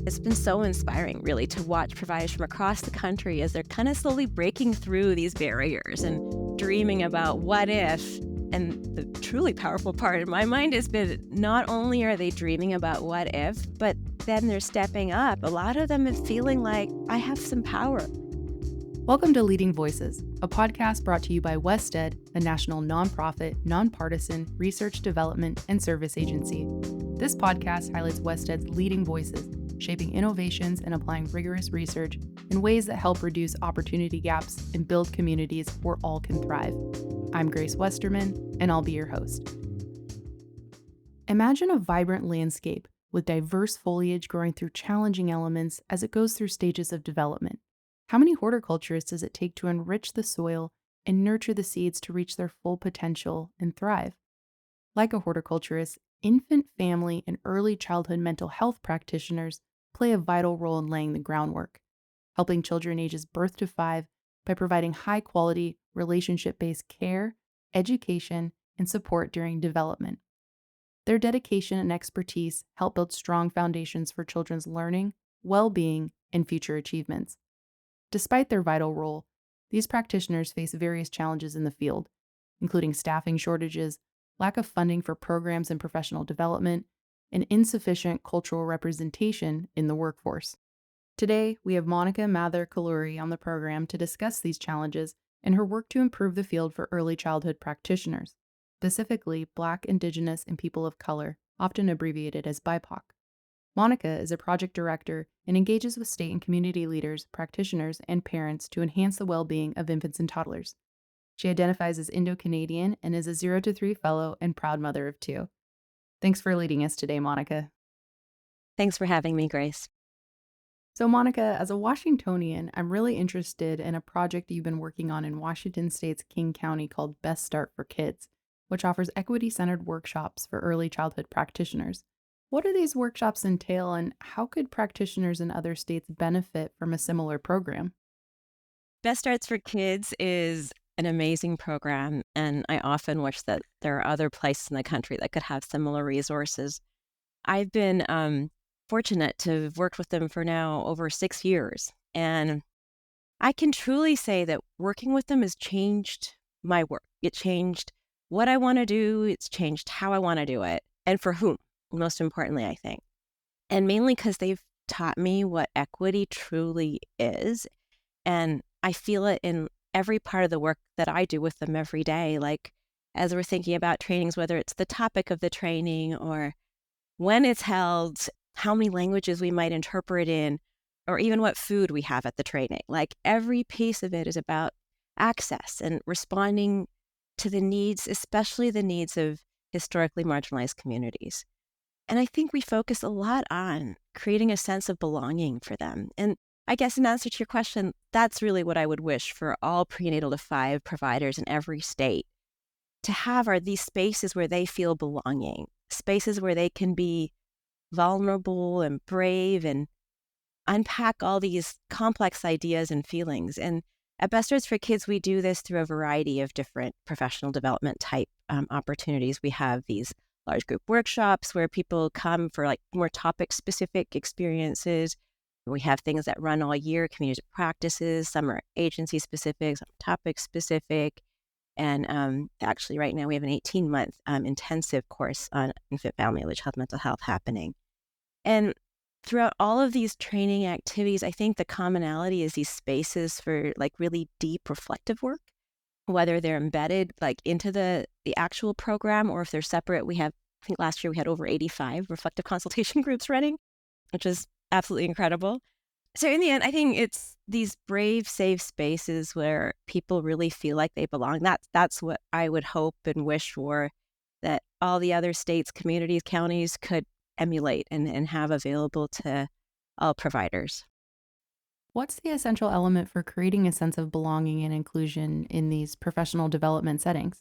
It's been so inspiring, really, to watch providers from across the country as they're kind of slowly breaking through these barriers and dreaming about what if. And the truly powerful part in my mind has been not only are they dreaming about what if, but then they're stepping up. A lot of them are feeling like I have some power. Welcome to Leading Voices, a podcast brought to you by WestEd, a national nonprofit, nonpartisan research development and service agency. This podcast highlights WestEd's leading voices, shaping innovations and applying rigorous research in ways that help reduce opportunity gaps and build communities where all can thrive. I'm Grace Westerman, and I'll be your host. Imagine a vibrant landscape with diverse foliage growing through challenging elements as it goes through stages of development. How many horticulturists does it take to enrich the soil and nurture the seeds to reach their full potential and thrive? Like a horticulturist, infant, family, and early childhood mental health practitioners play a vital role in laying the groundwork, helping children ages birth to 5 by providing high-quality, relationship-based care, education, and support during development. Their dedication and expertise help build strong foundations for children's learning, well-being, and future achievements. Despite their vital role, these practitioners face various challenges in the field, including staffing shortages, lack of funding for programs and professional development, and insufficient cultural representation in the workforce. Today, we have Monica Mather-Kalluri on the program to discuss these challenges and her work to improve the field for early childhood practitioners, specifically Black, Indigenous, and people of color, often abbreviated as BIPOC. Monica is a project director and engages with state and community leaders, practitioners, and parents to enhance the well-being of infants and toddlers. She identifies as Indo-Canadian and is a 0 to 3 fellow and proud mother of 2. Thanks for leading us today, Monica. Thanks for having me, Grace. So, Monica, as a Washingtonian, I'm really interested in a project you've been working on in Washington State's King County called Best Start for Kids, which offers equity-centered workshops for early childhood practitioners. What do these workshops entail, and how could practitioners in other states benefit from a similar program? Best Starts for Kids is an amazing program, and I often wish that there are other places in the country that could have similar resources. I've been fortunate to have worked with them for now over 6 years, and I can truly say that working with them has changed my work. It changed what I want to do, it's changed how I want to do it, and for whom, most importantly, I think. And mainly because they've taught me what equity truly is, and I feel it in every part of the work that I do with them every day. Like, as we're thinking about trainings, whether it's the topic of the training or when it's held, how many languages we might interpret in, or even what food we have at the training. Like, every piece of it is about access and responding to the needs, especially the needs of historically marginalized communities. And I think we focus a lot on creating a sense of belonging for them. And I guess in answer to your question, that's really what I would wish for all prenatal to 5 providers in every state to have are these spaces where they feel belonging, spaces where they can be vulnerable and brave and unpack all these complex ideas and feelings. And at Best Starts for Kids, we do this through a variety of different professional development type opportunities. We have these large group workshops where people come for like more topic specific experiences. We have things that run all year, community practices, some are agency specific, some topic specific. And actually right now we have an 18-month intensive course on infant, family, early child mental health happening. And throughout all of these training activities, I think the commonality is these spaces for like really deep reflective work, whether they're embedded like into the actual program or if they're separate. I think last year we had over 85 reflective consultation groups running, which is absolutely incredible. So in the end, I think it's these brave, safe spaces where people really feel like they belong. That's what I would hope and wish for, that all the other states, communities, counties could emulate and have available to all providers. What's the essential element for creating a sense of belonging and inclusion in these professional development settings?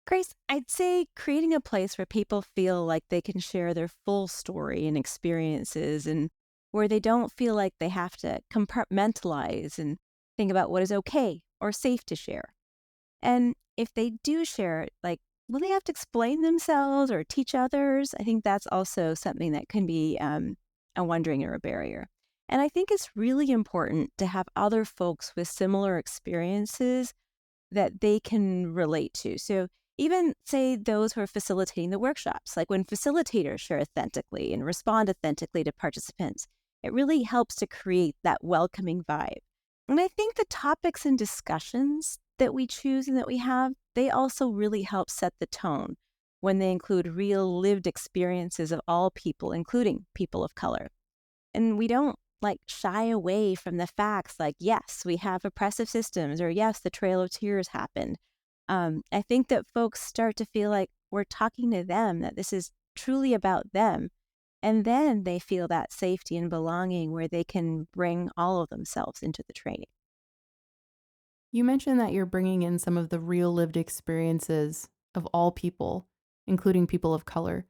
Grace, I'd say creating a place where people feel like they can share their full story and experiences, and where they don't feel like they have to compartmentalize and think about what is okay or safe to share. And if they do share it, like, will they have to explain themselves or teach others? I think that's also something that can be a wondering or a barrier. And I think it's really important to have other folks with similar experiences that they can relate to. So even say those who are facilitating the workshops, like when facilitators share authentically and respond authentically to participants, it really helps to create that welcoming vibe. And I think the topics and discussions that we choose and that we have, they also really help set the tone when they include real lived experiences of all people, including people of color. And we don't like shy away from the facts like, yes, we have oppressive systems, or yes, the Trail of Tears happened. I think that folks start to feel like we're talking to them, that this is truly about them. And then they feel that safety and belonging where they can bring all of themselves into the training. You mentioned that you're bringing in some of the real lived experiences of all people, including people of color.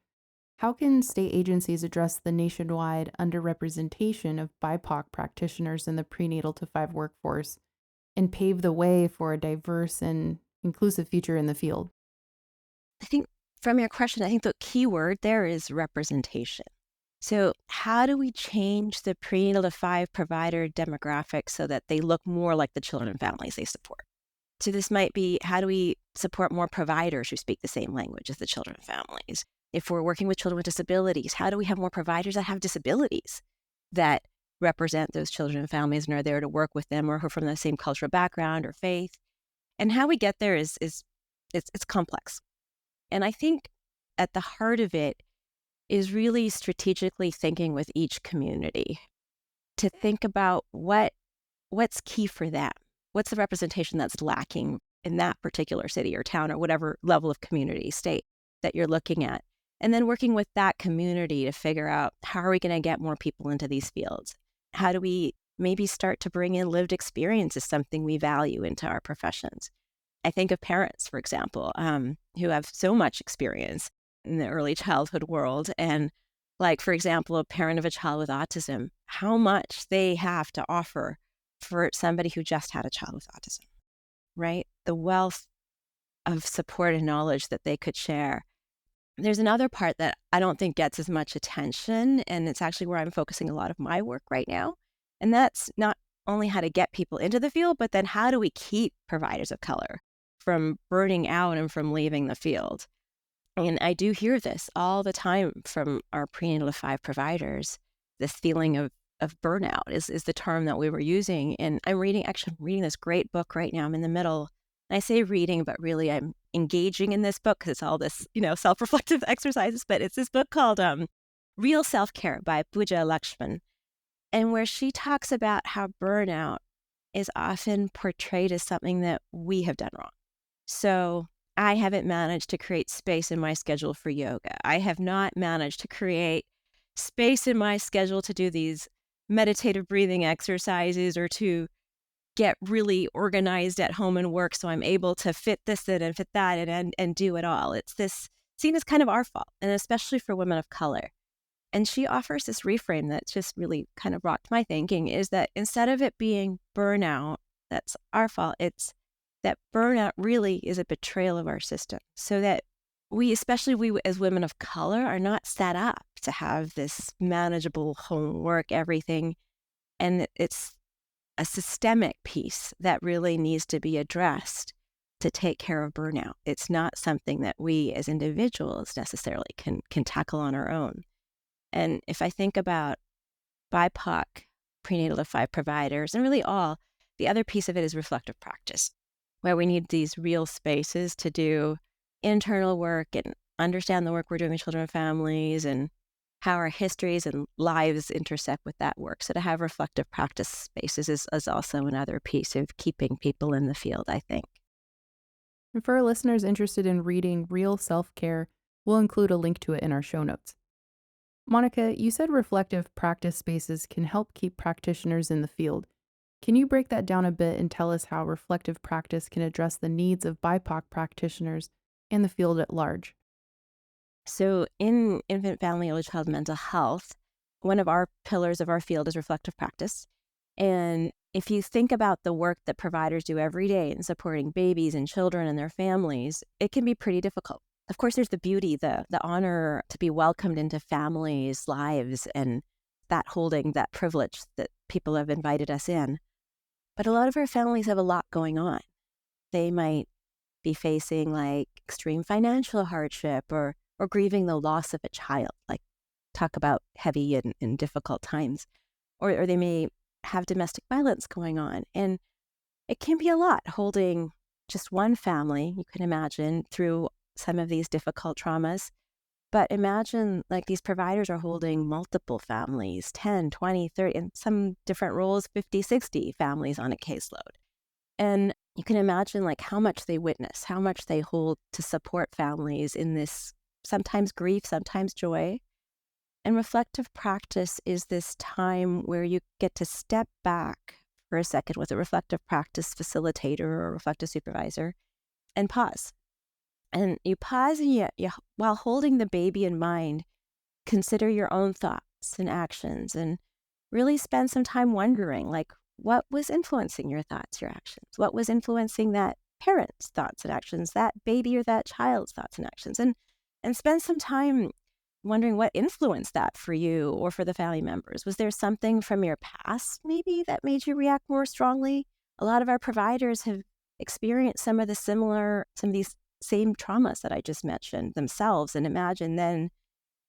How can state agencies address the nationwide underrepresentation of BIPOC practitioners in the prenatal to five workforce and pave the way for a diverse and inclusive future in the field? I think from your question, I think the key word there is representation. So, how do we change the prenatal to five provider demographic so that they look more like the children and families they support? So, this might be how do we support more providers who speak the same language as the children and families? If we're working with children with disabilities, how do we have more providers that have disabilities that represent those children and families and are there to work with them or who are from the same cultural background or faith? And how we get there is it's complex. And I think at the heart of it is really strategically thinking with each community to think about what's key for them. What's the representation that's lacking in that particular city or town or whatever level of community, state that you're looking at? And then working with that community to figure out how are we going to get more people into these fields? How do we maybe start to bring in lived experience as something we value into our professions? I think of parents, for example, who have so much experience in the early childhood world. And, like, for example, a parent of a child with autism, how much they have to offer for somebody who just had a child with autism, right? The wealth of support and knowledge that they could share. There's another part that I don't think gets as much attention, and it's actually where I'm focusing a lot of my work right now. And that's not only how to get people into the field, but then how do we keep providers of color from burning out and from leaving the field? And I do hear this all the time from our prenatal to five providers. This feeling of burnout is the term that we were using. And I'm reading this great book right now. I'm in the middle. And I say reading, but really I'm engaging in this book because it's all this, self-reflective exercises. But it's this book called Real Self-Care by Pooja Lakshman. And where she talks about how burnout is often portrayed as something that we have done wrong. So I haven't managed to create space in my schedule for yoga. I have not managed to create space in my schedule to do these meditative breathing exercises or to get really organized at home and work so I'm able to fit this in and fit that in and do it all. It's this seen as kind of our fault, and especially for women of color. And she offers this reframe that just really kind of rocked my thinking is that instead of it being burnout, that's our fault, it's that burnout really is a betrayal of our system. So that we, especially we as women of color, are not set up to have this manageable home, work, everything. And it's a systemic piece that really needs to be addressed to take care of burnout. It's not something that we as individuals necessarily can tackle on our own. And if I think about BIPOC, prenatal to five providers, and really all, the other piece of it is reflective practice, where we need these real spaces to do internal work and understand the work we're doing with children and families and how our histories and lives intersect with that work. So to have reflective practice spaces is also another piece of keeping people in the field, I think. And for our listeners interested in reading Real Self Care, we'll include a link to it in our show notes. Monica, you said reflective practice spaces can help keep practitioners in the field. Can you break that down a bit and tell us how reflective practice can address the needs of BIPOC practitioners and the field at large? So in infant, family, early child mental health, one of our pillars of our field is reflective practice. And if you think about the work that providers do every day in supporting babies and children and their families, it can be pretty difficult. Of course, there's the beauty, the honor to be welcomed into families' lives and that holding, that privilege that people have invited us in. But a lot of our families have a lot going on. They might be facing like extreme financial hardship or grieving the loss of a child, like talk about heavy and difficult times. Or they may have domestic violence going on. And it can be a lot holding just one family, you can imagine, through some of these difficult traumas. But imagine like these providers are holding multiple families, 10, 20, 30, in some different roles, 50, 60 families on a caseload. And you can imagine like how much they witness, how much they hold to support families in this sometimes grief, sometimes joy. And reflective practice is this time where you get to step back for a second with a reflective practice facilitator or reflective supervisor and pause. And you pause and you while holding the baby in mind, consider your own thoughts and actions and really spend some time wondering like what was influencing your thoughts, your actions? What was influencing that parent's thoughts and actions, that baby or that child's thoughts and actions? And spend some time wondering what influenced that for you or for the family members. Was there something from your past maybe that made you react more strongly? A lot of our providers have experienced some of these same traumas that I just mentioned themselves. And imagine then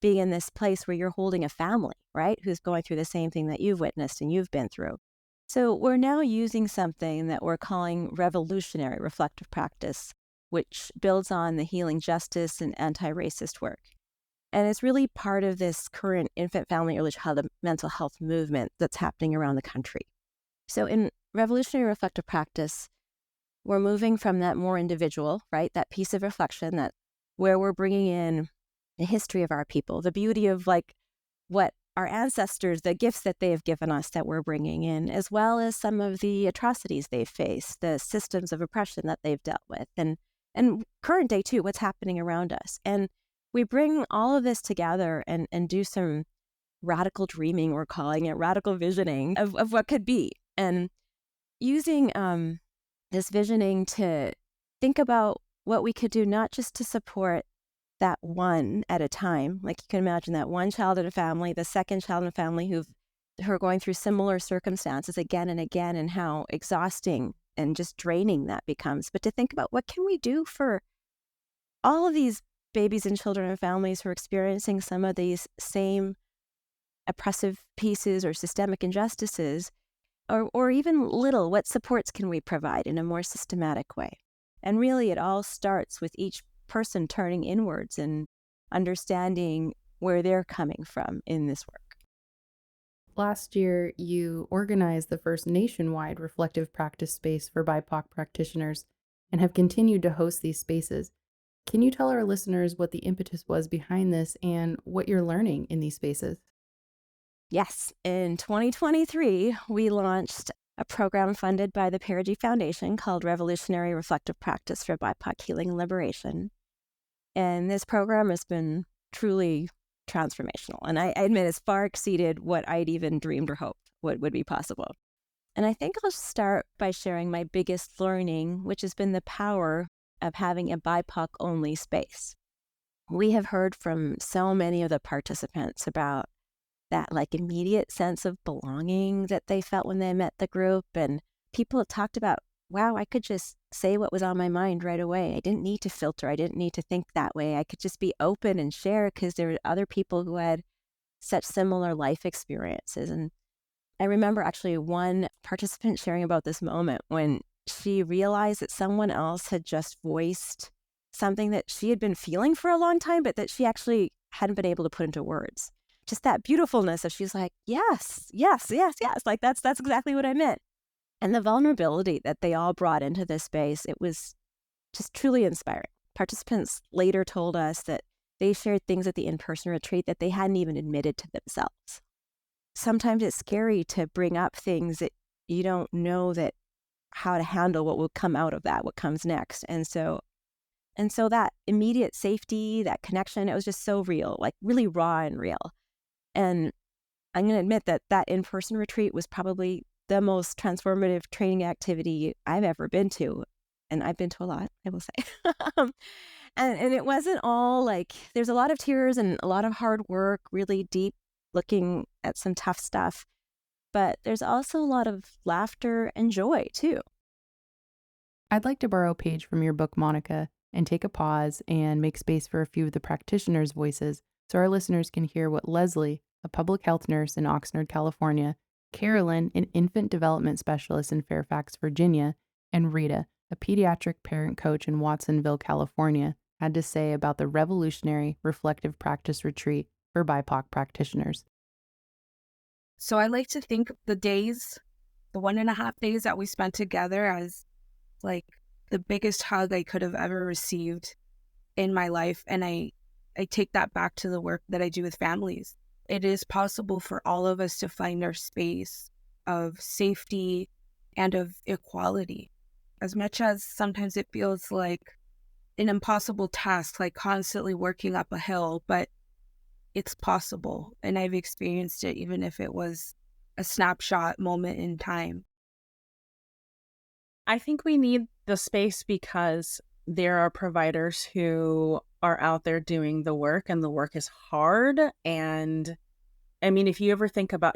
being in this place where you're holding a family, right? Who's going through the same thing that you've witnessed and you've been through. So we're now using something that we're calling revolutionary reflective practice, which builds on the healing justice and anti-racist work. And it's really part of this current infant, family, early childhood mental health movement that's happening around the country. So in revolutionary reflective practice, we're moving from that more individual, right? That piece of reflection that where we're bringing in the history of our people, the beauty of like what our ancestors, the gifts that they have given us that we're bringing in, as well as some of the atrocities they've faced, the systems of oppression that they've dealt with, and current day too, what's happening around us. And we bring all of this together and do some radical dreaming, we're calling it radical visioning of what could be. And using this visioning to think about what we could do, not just to support that one at a time. Like you can imagine that one child in a family, the second child in a family who are going through similar circumstances again and again, and how exhausting and just draining that becomes. But to think about what can we do for all of these babies and children and families who are experiencing some of these same oppressive pieces or systemic injustices, or even little, what supports can we provide in a more systematic way? And really, it all starts with each person turning inwards and understanding where they're coming from in this work. Last year, you organized the first nationwide reflective practice space for BIPOC practitioners and have continued to host these spaces. Can you tell our listeners what the impetus was behind this and what you're learning in these spaces? Yes, in 2023, we launched a program funded by the Perigee Foundation called Revolutionary Reflective Practice for BIPOC Healing and Liberation. And this program has been truly transformational. And I admit it's far exceeded what I'd even dreamed or hoped would be possible. And I think I'll start by sharing my biggest learning, which has been the power of having a BIPOC-only space. We have heard from so many of the participants about that like immediate sense of belonging that they felt when they met the group. And people have talked about, wow, I could just say what was on my mind right away. I didn't need to filter. I didn't need to think that way. I could just be open and share because there were other people who had such similar life experiences. And I remember actually one participant sharing about this moment when she realized that someone else had just voiced something that she had been feeling for a long time, but that she actually hadn't been able to put into words. Just that beautifulness of she's like, yes, yes, yes, yes. Like that's exactly what I meant. And the vulnerability that they all brought into this space, it was just truly inspiring. Participants later told us that they shared things at the in-person retreat that they hadn't even admitted to themselves. Sometimes it's scary to bring up things that you don't know that how to handle what will come out of that, what comes next. And so that immediate safety, that connection, it was just so real, like really raw and real. And I'm going to admit that in-person retreat was probably the most transformative training activity I've ever been to. And I've been to a lot, I will say. And it wasn't all like, there's a lot of tears and a lot of hard work, really deep looking at some tough stuff. But there's also a lot of laughter and joy too. I'd like to borrow a page from your book, Monica, and take a pause and make space for a few of the practitioners' voices so our listeners can hear what Leslie, a public health nurse in Oxnard, California, Carolyn, an infant development specialist in Fairfax, Virginia, and Rita, a pediatric parent coach in Watsonville, California, had to say about the revolutionary reflective practice retreat for BIPOC practitioners. So I like to think of the days, the 1.5 days that we spent together as like the biggest hug I could have ever received in my life. And I take that back to the work that I do with families. It is possible for all of us to find our space of safety and of equality. As much as sometimes it feels like an impossible task, like constantly working up a hill, but it's possible. And I've experienced it, even if it was a snapshot moment in time. I think we need the space because there are providers who are out there doing the work, and the work is hard. And I mean, if you ever think about,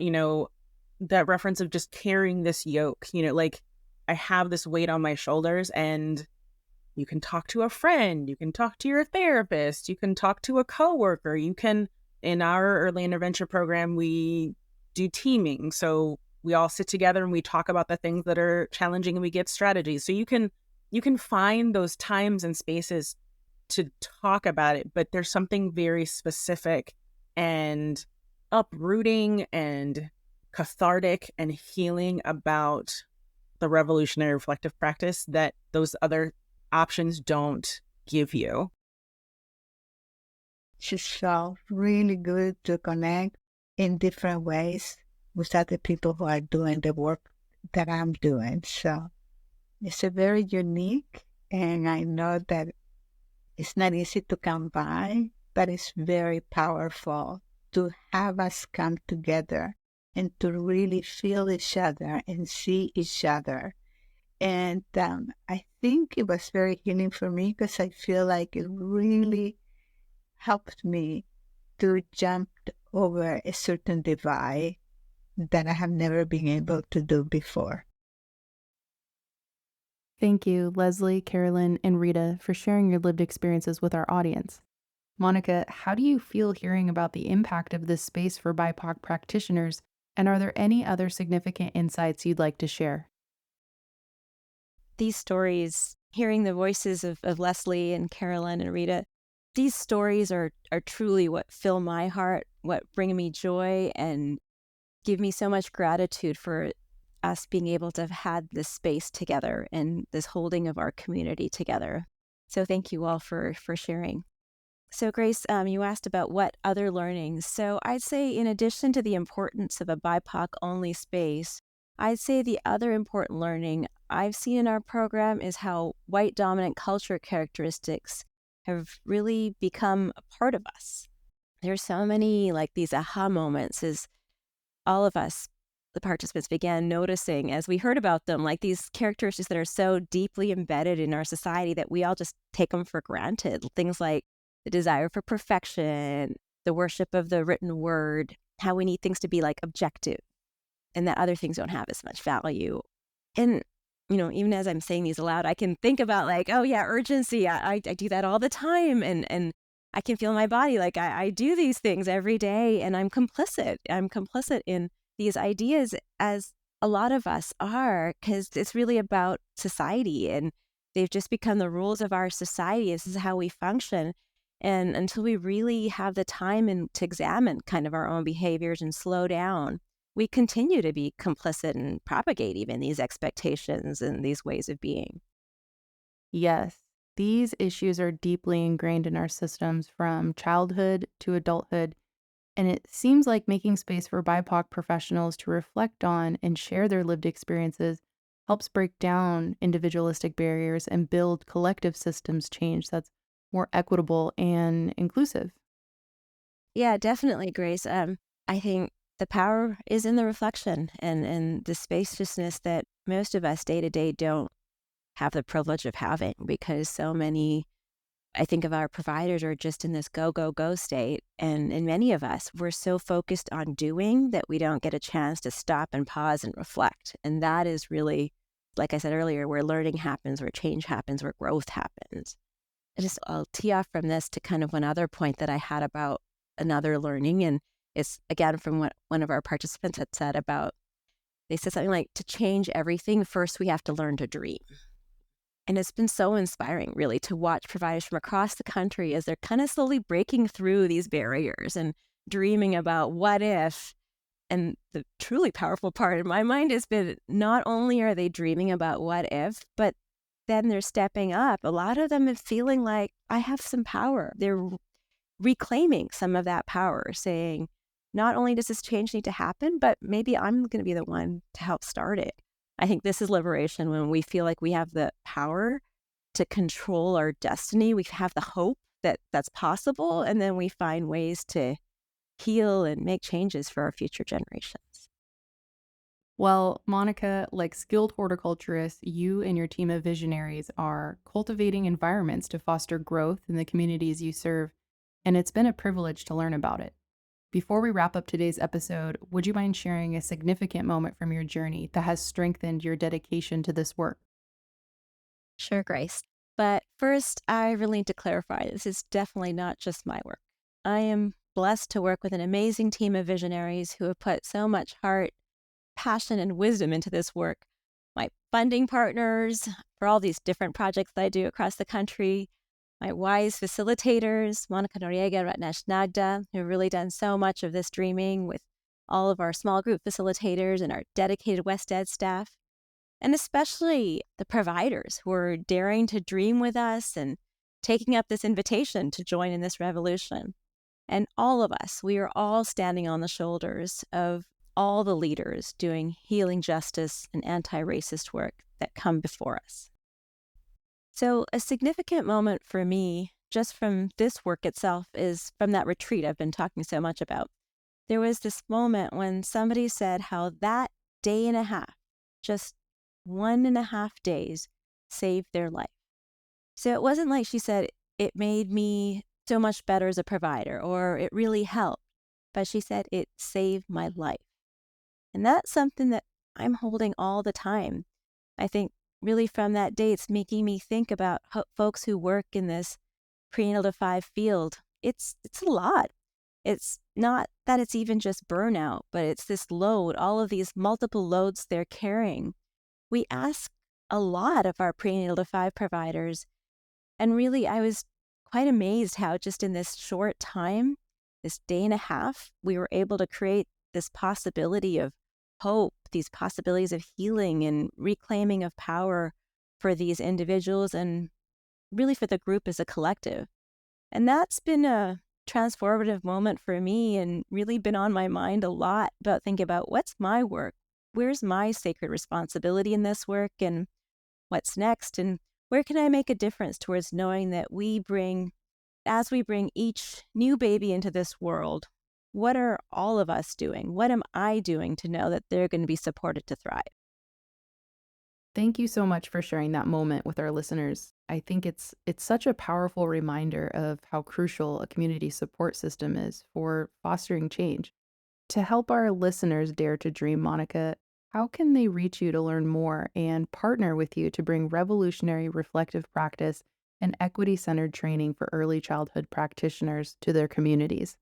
that reference of just carrying this yoke, like I have this weight on my shoulders, and you can talk to a friend, you can talk to your therapist, you can talk to a coworker, in our early intervention program, we do teaming. So we all sit together and we talk about the things that are challenging, and we get strategies. So you can find those times and spaces to talk about it, but there's something very specific and uprooting and cathartic and healing about the revolutionary reflective practice that those other options don't give you. Just felt really good to connect in different ways with other people who are doing the work that I'm doing. So it's a very unique, and I know that it's not easy to come by, but it's very powerful to have us come together and to really feel each other and see each other. And I think it was very healing for me because I feel like it really helped me to jump over a certain divide that I have never been able to do before. Thank you, Leslie, Carolyn, and Rita, for sharing your lived experiences with our audience. Monica, how do you feel hearing about the impact of this space for BIPOC practitioners, and are there any other significant insights you'd like to share? These stories, hearing the voices of Leslie and Carolyn and Rita, these stories are truly what fill my heart, what bring me joy, and give me so much gratitude for us being able to have had this space together and this holding of our community together. So thank you all for sharing. So Grace, you asked about what other learnings. So I'd say in addition to the importance of a BIPOC-only space, I'd say the other important learning I've seen in our program is how white dominant culture characteristics have really become a part of us. There's so many like these aha moments as all of us, the participants, began noticing as we heard about them, like these characteristics that are so deeply embedded in our society that we all just take them for granted. Things like the desire for perfection, the worship of the written word, how we need things to be like objective and that other things don't have as much value. And even as I'm saying these aloud, I can think about like, oh yeah, urgency. I do that all the time. And I can feel my body like I do these things every day, and I'm complicit. I'm complicit in these ideas, as a lot of us are, because it's really about society, and they've just become the rules of our society. This is how we function. And until we really have the time to examine kind of our own behaviors and slow down, we continue to be complicit and propagate even these expectations and these ways of being. Yes, these issues are deeply ingrained in our systems from childhood to adulthood, and it seems like making space for BIPOC professionals to reflect on and share their lived experiences helps break down individualistic barriers and build collective systems change that's more equitable and inclusive. Yeah, definitely, Grace. I think the power is in the reflection and the spaciousness that most of us day to day don't have the privilege of having, because so many I think of our providers are just in this go, go, go state. And many of us, we're so focused on doing that we don't get a chance to stop and pause and reflect. And that is really, like I said earlier, where learning happens, where change happens, where growth happens. I'll tee off from this to kind of one other point that I had about another learning. And it's again from what one of our participants had said about, they said something like, to change everything, first we have to learn to dream. And it's been so inspiring, really, to watch providers from across the country as they're kind of slowly breaking through these barriers and dreaming about what if. And the truly powerful part in my mind has been not only are they dreaming about what if, but then they're stepping up. A lot of them are feeling like, I have some power. They're reclaiming some of that power, saying, not only does this change need to happen, but maybe I'm going to be the one to help start it. I think this is liberation when we feel like we have the power to control our destiny. We have the hope that that's possible, and then we find ways to heal and make changes for our future generations. Well, Monica, like skilled horticulturists, you and your team of visionaries are cultivating environments to foster growth in the communities you serve, and it's been a privilege to learn about it. Before we wrap up today's episode, would you mind sharing a significant moment from your journey that has strengthened your dedication to this work? Sure, Grace. But first, I really need to clarify, this is definitely not just my work. I am blessed to work with an amazing team of visionaries who have put so much heart, passion, and wisdom into this work. My funding partners for all these different projects that I do across the country, my wise facilitators, Monica Noriega, Ratnesh Nagda, who have really done so much of this dreaming with all of our small group facilitators and our dedicated West Ed staff, and especially the providers who are daring to dream with us and taking up this invitation to join in this revolution. And all of us, we are all standing on the shoulders of all the leaders doing healing justice and anti-racist work that come before us. So a significant moment for me, just from this work itself, is from that retreat I've been talking so much about. There was this moment when somebody said how that day and a half, just 1.5 days, saved their life. So it wasn't like she said, it made me so much better as a provider, or it really helped, but she said, it saved my life. And that's something that I'm holding all the time. I think really from that day, it's making me think about folks who work in this prenatal to 5 field. It's a lot. It's not that it's even just burnout, but it's this load, all of these multiple loads they're carrying. We ask a lot of our prenatal to 5 providers. And really, I was quite amazed how just in this short time, this day and a half, we were able to create this possibility of hope, these possibilities of healing and reclaiming of power for these individuals and really for the group as a collective. And that's been a transformative moment for me and really been on my mind a lot about thinking about what's my work? Where's my sacred responsibility in this work and what's next? And where can I make a difference towards knowing that as we bring each new baby into this world, what are all of us doing? What am I doing to know that they're going to be supported to thrive? Thank you so much for sharing that moment with our listeners. I think it's such a powerful reminder of how crucial a community support system is for fostering change. To help our listeners dare to dream, Monica, how can they reach you to learn more and partner with you to bring revolutionary reflective practice and equity-centered training for early childhood practitioners to their communities?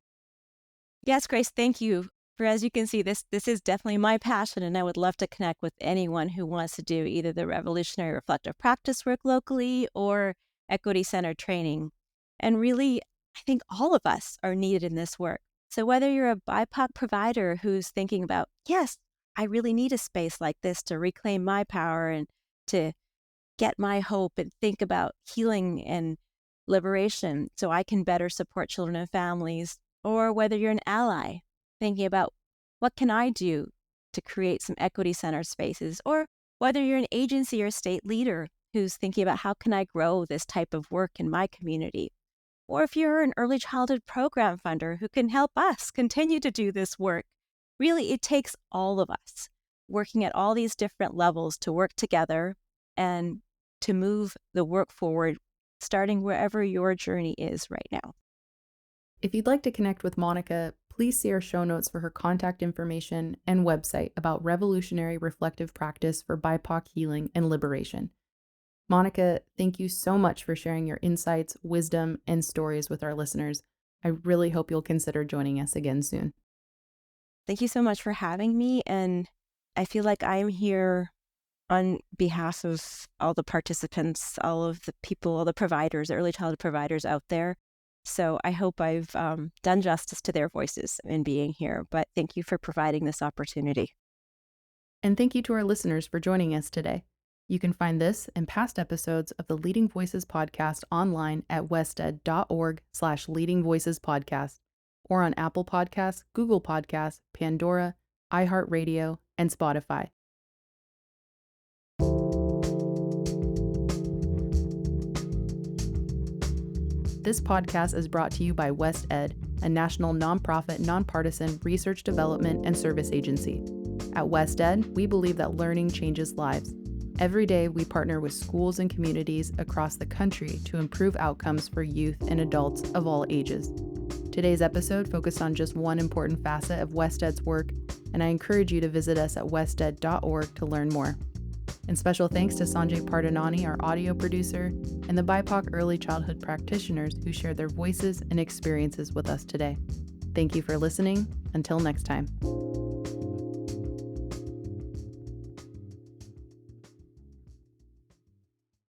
Yes, Grace, thank you. For as you can see, this is definitely my passion, and I would love to connect with anyone who wants to do either the revolutionary reflective practice work locally or equity-centered training. And really, I think all of us are needed in this work. So whether you're a BIPOC provider who's thinking about, yes, I really need a space like this to reclaim my power and to get my hope and think about healing and liberation so I can better support children and families, or whether you're an ally thinking about what can I do to create some equity center spaces, or whether you're an agency or state leader who's thinking about how can I grow this type of work in my community, or if you're an early childhood program funder who can help us continue to do this work. Really, it takes all of us working at all these different levels to work together and to move the work forward starting wherever your journey is right now. If you'd like to connect with Monica, please see our show notes for her contact information and website about revolutionary reflective practice for BIPOC healing and liberation. Monica, thank you so much for sharing your insights, wisdom, and stories with our listeners. I really hope you'll consider joining us again soon. Thank you so much for having me. And I feel like I'm here on behalf of all the participants, all of the people, all the providers, the early childhood providers out there. So I hope I've done justice to their voices in being here. But thank you for providing this opportunity. And thank you to our listeners for joining us today. You can find this and past episodes of the Leading Voices podcast online at wested.org/leadingvoicespodcast or on Apple Podcasts, Google Podcasts, Pandora, iHeartRadio, and Spotify. This podcast is brought to you by WestEd, a national nonprofit, nonpartisan research development and service agency. At WestEd, we believe that learning changes lives. Every day, we partner with schools and communities across the country to improve outcomes for youth and adults of all ages. Today's episode focused on just one important facet of WestEd's work, and I encourage you to visit us at wested.org to learn more. And special thanks to Sanjay Pardhanani, our audio producer, and the BIPOC early childhood practitioners who shared their voices and experiences with us today. Thank you for listening. Until next time.